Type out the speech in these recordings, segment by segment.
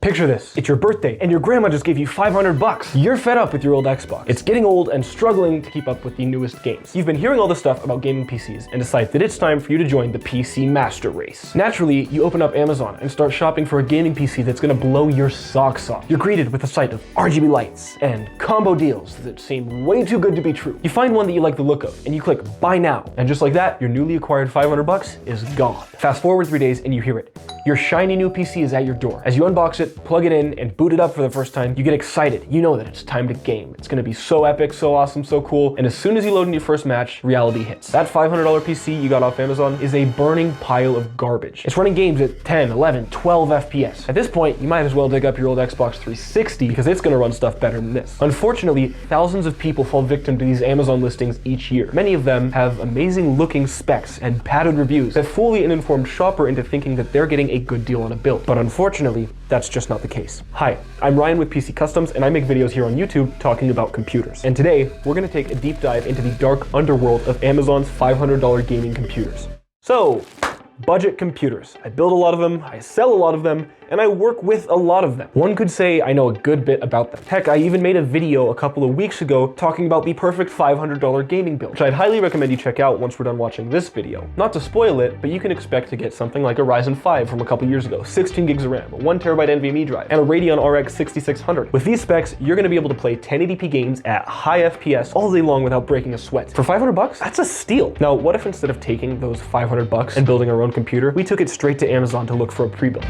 Picture this, it's your birthday and your grandma just gave you 500 bucks. You're fed up with your old Xbox. It's getting old and struggling to keep up with the newest games. You've been hearing all this stuff about gaming PCs and decide that it's time for you to join the PC master race. Naturally, you open up Amazon and start shopping for a gaming PC that's gonna blow your socks off. You're greeted with a sight of RGB lights and combo deals that seem way too good to be true. You find one that you like the look of and you click buy now. And just like that, your newly acquired 500 bucks is gone. Fast forward 3 days and you hear it. Your shiny new PC is at your door. As you unbox it, plug it in, and boot it up for the first time, you get excited. You know that it's time to game. It's gonna be so epic, so awesome, so cool. And as soon as you load in your first match, reality hits. That $500 PC you got off Amazon is a burning pile of garbage. It's running games at 10, 11, 12 FPS. At this point, you might as well dig up your old Xbox 360 because it's gonna run stuff better than this. Unfortunately, thousands of people fall victim to these Amazon listings each year. Many of them have amazing looking specs and padded reviews that fool the uninformed shopper into thinking that they're getting a good deal on a build. But unfortunately, that's just not the case. Hi, I'm Ryan with PC Customs, and I make videos here on YouTube talking about computers. And today, we're gonna take a deep dive into the dark underworld of Amazon's $500 gaming computers. So, budget computers. I build a lot of them, I sell a lot of them, and I work with a lot of them. One could say I know a good bit about them. Heck, I even made a video a couple of weeks ago talking about the perfect $500 gaming build, which I'd highly recommend you check out once we're done watching this video. Not to spoil it, but you can expect to get something like a Ryzen 5 from a couple years ago, 16 gigs of RAM, a 1TB NVMe drive, and a Radeon RX 6600. With these specs, you're gonna be able to play 1080p games at high FPS all day long without breaking a sweat. For 500 bucks, that's a steal. Now, what if instead of taking those 500 bucks and building our own computer, we took it straight to Amazon to look for a pre-built?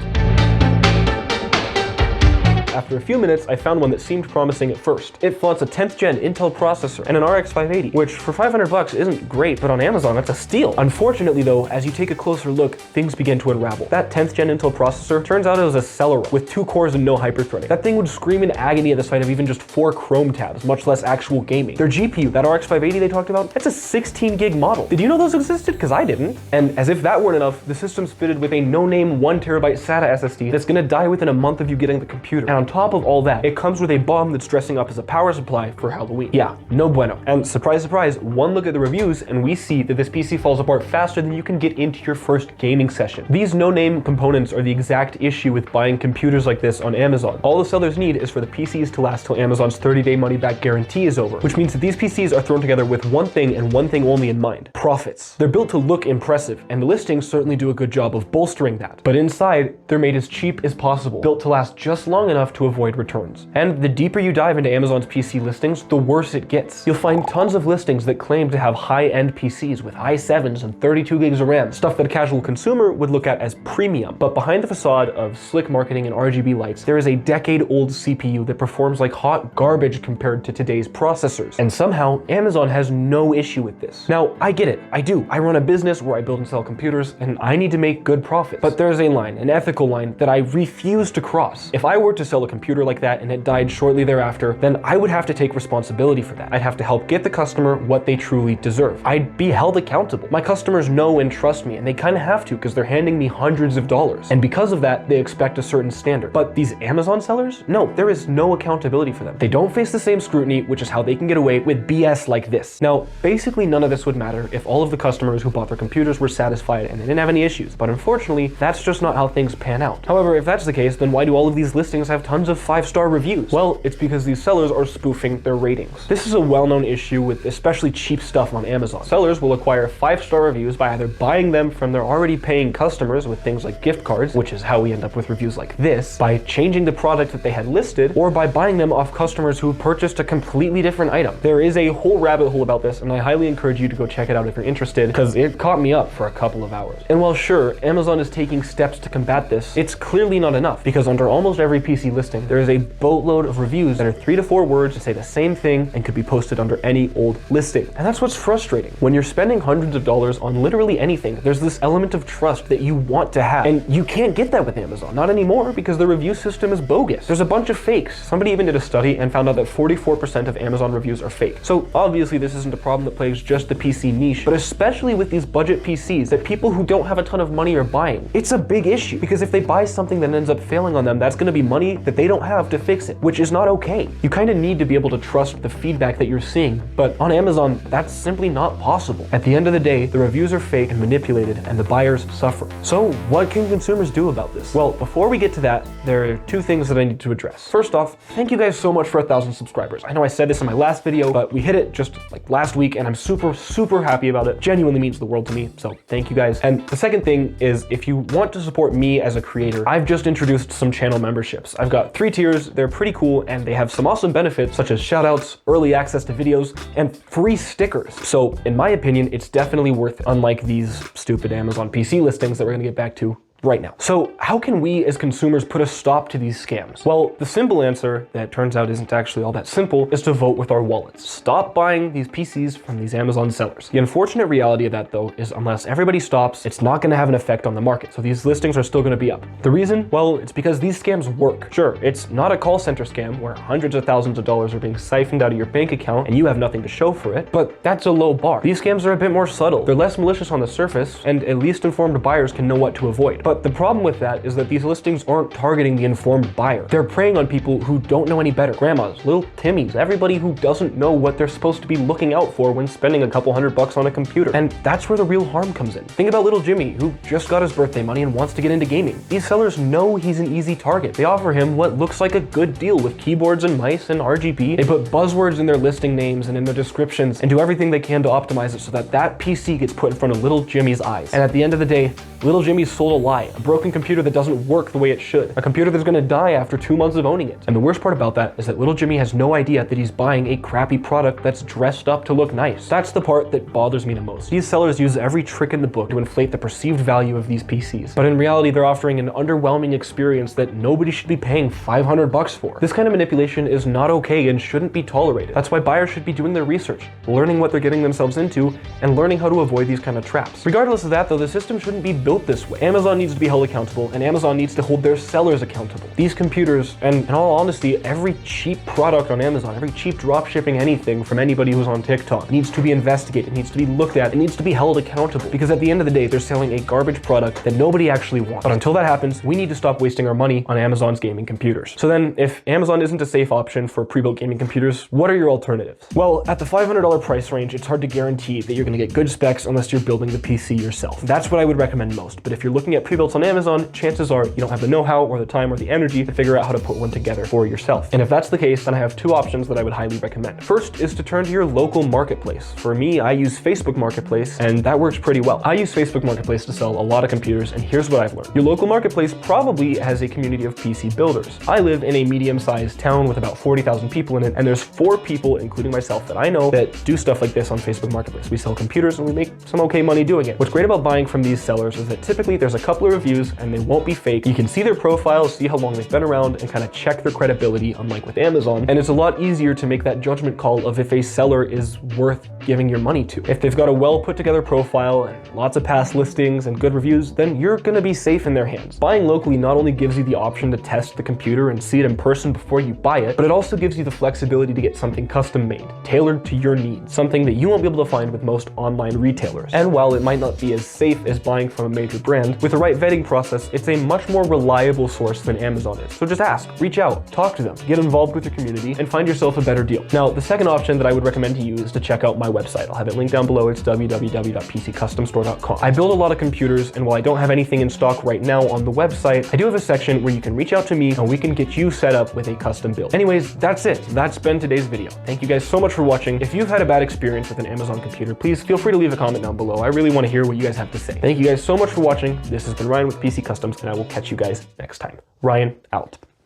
After a few minutes, I found one that seemed promising at first. It flaunts a 10th gen Intel processor and an RX 580, which for 500 bucks isn't great, but on Amazon, that's a steal. Unfortunately though, as you take a closer look, things begin to unravel. That 10th gen Intel processor turns out it was a Celeron with 2 cores and no hyperthreading. That thing would scream in agony at the sight of even just 4 Chrome tabs, much less actual gaming. Their GPU, that RX 580 they talked about, that's a 16 gig model. Did you know those existed? Because I didn't. And as if that weren't enough, the system's fitted with a no-name 1TB SATA SSD that's gonna die within a month of you getting the computer. And on top of all that, it comes with a bomb that's dressing up as a power supply for Halloween. Yeah, no bueno. And surprise, surprise, one look at the reviews and we see that this PC falls apart faster than you can get into your first gaming session. These no-name components are the exact issue with buying computers like this on Amazon. All the sellers need is for the PCs to last till Amazon's 30-day money-back guarantee is over, which means that these PCs are thrown together with one thing and one thing only in mind: profits. They're built to look impressive, and the listings certainly do a good job of bolstering that. But inside, they're made as cheap as possible, built to last just long enough to avoid returns. And the deeper you dive into Amazon's PC listings, the worse it gets. You'll find tons of listings that claim to have high-end PCs with i7s and 32 gigs of RAM, stuff that a casual consumer would look at as premium. But behind the facade of slick marketing and RGB lights, there is a decade-old CPU that performs like hot garbage compared to today's processors. And somehow, Amazon has no issue with this. Now, I get it, I do. I run a business where I build and sell computers, and I need to make good profits. But there's a line, an ethical line, that I refuse to cross. If I were to sell a computer like that and it died shortly thereafter, then I would have to take responsibility for that. I'd have to help get the customer what they truly deserve. I'd be held accountable. My customers know and trust me, and they kind of have to because they're handing me hundreds of dollars. And because of that, they expect a certain standard. But these Amazon sellers? No, there is no accountability for them. They don't face the same scrutiny, which is how they can get away with BS like this. Now, basically none of this would matter if all of the customers who bought their computers were satisfied and they didn't have any issues. But unfortunately, that's just not how things pan out. However, if that's the case, then why do all of these listings have tons of 5-star reviews? Well, it's because these sellers are spoofing their ratings. This is a well-known issue with especially cheap stuff on Amazon. Sellers will acquire 5-star reviews by either buying them from their already paying customers with things like gift cards, which is how we end up with reviews like this, by changing the product that they had listed, or by buying them off customers who purchased a completely different item. There is a whole rabbit hole about this, and I highly encourage you to go check it out if you're interested, because it caught me up for a couple of hours. And while sure, Amazon is taking steps to combat this, it's clearly not enough, because under almost every PC listing, there is a boatload of reviews that are 3 to 4 words to say the same thing and could be posted under any old listing. And that's what's frustrating. When you're spending hundreds of dollars on literally anything, there's this element of trust that you want to have. And you can't get that with Amazon. Not anymore, because the review system is bogus. There's a bunch of fakes. Somebody even did a study and found out that 44% of Amazon reviews are fake. So obviously this isn't a problem that plagues just the PC niche, but especially with these budget PCs that people who don't have a ton of money are buying. It's a big issue, because if they buy something that ends up failing on them, that's gonna be money that that they don't have to fix it, which is not okay. You kind of need to be able to trust the feedback that you're seeing, but on Amazon, that's simply not possible. At the end of the day, the reviews are fake and manipulated, and the buyers suffer. So what can consumers do about this? Well, before we get to that, there are two things that I need to address. First off, thank you guys so much for 1,000 subscribers. I know I said this in my last video, but we hit it just like last week, and I'm super happy about it. Genuinely means the world to me, so thank you guys. And the second thing is, if you want to support me as a creator, I've just introduced some channel memberships. I've got 3 tiers, they're pretty cool, and they have some awesome benefits such as shoutouts, early access to videos, and free stickers. So in my opinion, it's definitely worth it, unlike these stupid Amazon PC listings that we're gonna get back to right now. So how can we as consumers put a stop to these scams? Well, the simple answer, that turns out isn't actually all that simple, is to vote with our wallets. Stop buying these PCs from these Amazon sellers. The unfortunate reality of that though is unless everybody stops, it's not gonna have an effect on the market. So these listings are still gonna be up. The reason? Well, it's because these scams work. Sure, it's not a call center scam where hundreds of thousands of dollars are being siphoned out of your bank account and you have nothing to show for it, but that's a low bar. These scams are a bit more subtle. They're less malicious on the surface, and at least informed buyers can know what to avoid. But the problem with that is that these listings aren't targeting the informed buyer. They're preying on people who don't know any better. Grandmas, little Timmies, everybody who doesn't know what they're supposed to be looking out for when spending a couple $100 on a computer. And that's where the real harm comes in. Think about little Jimmy, who just got his birthday money and wants to get into gaming. These sellers know he's an easy target. They offer him what looks like a good deal with keyboards and mice and RGB. They put buzzwords in their listing names and in their descriptions and do everything they can to optimize it so that that PC gets put in front of little Jimmy's eyes. And at the end of the day, little Jimmy's sold a lie, a broken computer that doesn't work the way it should, a computer that's gonna die after 2 months of owning it. And the worst part about that is that little Jimmy has no idea that he's buying a crappy product that's dressed up to look nice. That's the part that bothers me the most. These sellers use every trick in the book to inflate the perceived value of these PCs, but in reality, they're offering an underwhelming experience that nobody should be paying $500 for. This kind of manipulation is not okay and shouldn't be tolerated. That's why buyers should be doing their research, learning what they're getting themselves into, and learning how to avoid these kind of traps. Regardless of that though, the system shouldn't be built this way. Amazon needs to be held accountable, and Amazon needs to hold their sellers accountable. These computers, and in all honesty, every cheap product on Amazon, every cheap drop shipping anything from anybody who's on TikTok needs to be investigated, needs to be looked at, it needs to be held accountable, because at the end of the day, they're selling a garbage product that nobody actually wants. But until that happens, we need to stop wasting our money on Amazon's gaming computers. So then, if Amazon isn't a safe option for pre-built gaming computers, what are your alternatives? Well, at the $500 price range, it's hard to guarantee that you're gonna get good specs unless you're building the PC yourself. That's what I would recommend most. But if you're looking at pre-builts on Amazon, chances are you don't have the know-how or the time or the energy to figure out how to put one together for yourself. And if that's the case, then I have 2 options that I would highly recommend. First is to turn to your local marketplace. For me, I use Facebook Marketplace, and that works pretty well. I use Facebook Marketplace to sell a lot of computers, and here's what I've learned. Your local marketplace probably has a community of PC builders. I live in a medium-sized town with about 40,000 people in it, and there's 4 people, including myself, that I know that do stuff like this on Facebook Marketplace. We sell computers and we make some okay money doing it. What's great about buying from these sellers is that typically there's a couple of reviews and they won't be fake. You can see their profiles, see how long they've been around, and kind of check their credibility, unlike with Amazon. And it's a lot easier to make that judgment call of if a seller is worth giving your money to. If they've got a well put together profile and lots of past listings and good reviews, then you're gonna be safe in their hands. Buying locally not only gives you the option to test the computer and see it in person before you buy it, but it also gives you the flexibility to get something custom made, tailored to your needs, something that you won't be able to find with most online retailers. And while it might not be as safe as buying from a major brand, with the right vetting process, it's a much more reliable source than Amazon is. So just ask, reach out, talk to them, get involved with your community, and find yourself a better deal. Now, the second option that I would recommend to you is to check out my website. I'll have it linked down below. It's www.pccustomstore.com. I build a lot of computers, and while I don't have anything in stock right now on the website, I do have a section where you can reach out to me and we can get you set up with a custom build. Anyways, that's it. That's been today's video. Thank you guys so much for watching. If you've had a bad experience with an Amazon computer, please feel free to leave a comment down below. I really want to hear what you guys have to say. Thank you guys so much for watching. This has been Ryan with PC Customs, and I will catch you guys next time. Ryan out.